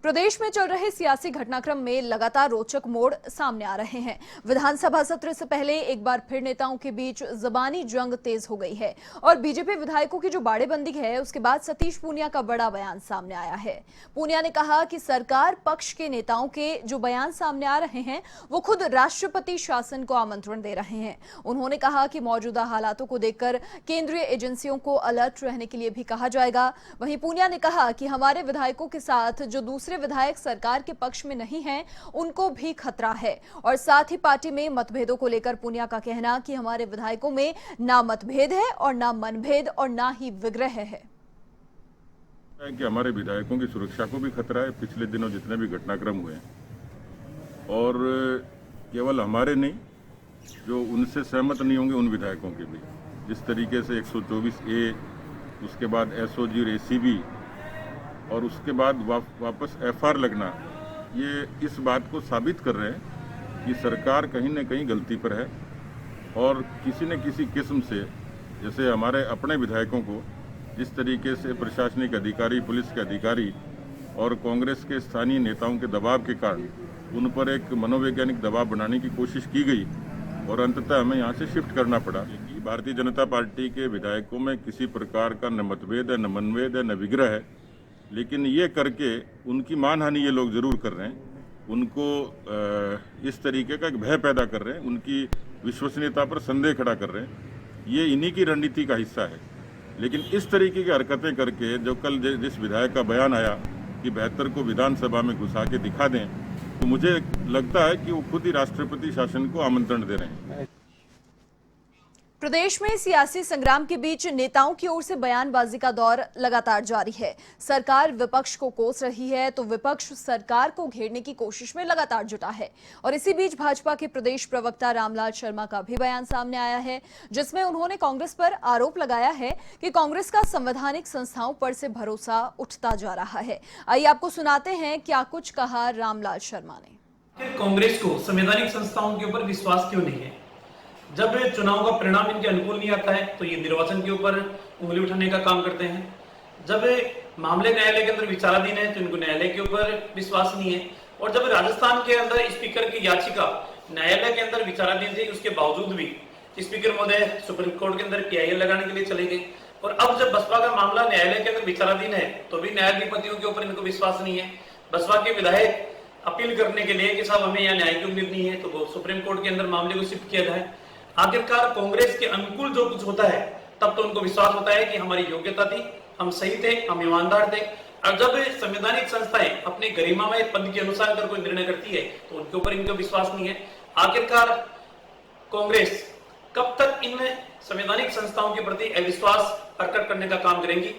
प्रदेश में चल रहे सियासी घटनाक्रम में लगातार रोचक मोड़ सामने आ रहे हैं। विधानसभा सत्र से पहले एक बार फिर नेताओं के बीच जबानी जंग तेज हो गई है और बीजेपी विधायकों की जो बाड़ेबंदी है उसके बाद सतीश पूनिया का बड़ा बयान सामने आया है। पूनिया ने कहा कि सरकार पक्ष के नेताओं के जो बयान सामने आ रहे हैं वो खुद राष्ट्रपति शासन को आमंत्रण दे रहे हैं। उन्होंने कहा कि मौजूदा हालातों को देखकर केंद्रीय एजेंसियों को अलर्ट रहने के लिए भी कहा जाएगा। वहीं पूनिया ने कहा कि हमारे विधायकों के साथ जो दूसरे विधायक सरकार के पक्ष में नहीं हैं, उनको भी खतरा है। और साथ ही पार्टी में मतभेदों को लेकर पूनिया का कहना कि हमारे विधायकों में ना मतभेद है और ना मनभेद और ना ही विग्रह है कि हमारे विधायकों की सुरक्षा को भी खतरा है। पिछले दिनों जितने भी घटनाक्रम हुए और केवल हमारे नहीं, जो उनसे सहमत नहीं होंगे उन विधायकों के भी, जिस तरीके से 124A, उसके बाद SOG और ACB और उसके बाद वापस FR लगना, ये इस बात को साबित कर रहे हैं कि सरकार कहीं न कहीं गलती पर है। और किसी न किसी किस्म से, जैसे हमारे अपने विधायकों को जिस तरीके से प्रशासनिक अधिकारी, पुलिस के अधिकारी और कांग्रेस के स्थानीय नेताओं के दबाव के कारण उन पर एक मनोवैज्ञानिक दबाव बनाने की कोशिश की गई और अंततः हमें यहाँ से शिफ्ट करना पड़ा। भारतीय जनता पार्टी के विधायकों में किसी प्रकार का न मतभेद है, न मनभेद है, न विग्रह है, लेकिन ये करके उनकी मानहानि ये लोग जरूर कर रहे हैं। उनको इस तरीके का भय पैदा कर रहे हैं, उनकी विश्वसनीयता पर संदेह खड़ा कर रहे हैं। ये इन्हीं की रणनीति का हिस्सा है। लेकिन इस तरीके की हरकतें करके, जो कल जिस विधायक का बयान आया कि बेहतर को विधानसभा में घुसा के दिखा दें, तो मुझे लगता है कि वो खुद ही राष्ट्रपति शासन को आमंत्रण दे रहे हैं। प्रदेश में सियासी संग्राम के बीच नेताओं की ओर से बयानबाजी का दौर लगातार जारी है। सरकार विपक्ष को कोस रही है तो विपक्ष सरकार को घेरने की कोशिश में लगातार जुटा है। और इसी बीच भाजपा के प्रदेश प्रवक्ता रामलाल शर्मा का भी बयान सामने आया है, जिसमें उन्होंने कांग्रेस पर आरोप लगाया है कि कांग्रेस का संवैधानिक संस्थाओं पर से भरोसा उठता जा रहा है। आइए आपको सुनाते हैं क्या कुछ कहा रामलाल शर्मा ने। कांग्रेस को संवैधानिक संस्थाओं के ऊपर विश्वास क्यों नहीं है? जब चुनाव का परिणाम इनके अनुकूल नहीं आता है तो ये निर्वाचन के ऊपर उंगली उठाने का काम करते हैं। जब मामले न्यायालय के अंदर विचाराधीन है तो इनको न्यायालय के ऊपर विश्वास नहीं है। और जब राजस्थान के अंदर स्पीकर की याचिका न्यायालय के अंदर विचाराधीन थी, उसके बावजूद भी स्पीकर महोदय सुप्रीम कोर्ट के अंदर PIL लगाने के लिए चले गए। और अब जब बसपा का मामला न्यायालय के अंदर विचाराधीन है तो भी न्यायाधिपतियों के ऊपर इनको विश्वास नहीं है। बसपा के विधायक अपील करने के लिए कि साहब हमें यहाँ न्याय की उम्मीद नहीं है, तो वो सुप्रीम कोर्ट के अंदर मामले को शिफ्ट किया जाए। आखिरकार कांग्रेस के अनुकूल जो कुछ होता है तब तो उनको विश्वास होता है कि हमारी योग्यता थी, हम सही थे, हम ईमानदार थे। और जब संवैधानिक संस्थाएं अपने गरिमामय पद के अनुसार अगर कोई निर्णय करती है तो उनके ऊपर इनका विश्वास नहीं है। आखिरकार कांग्रेस कब तक इन संवैधानिक संस्थाओं के प्रति अविश्वास प्रकट करने का काम करेंगी?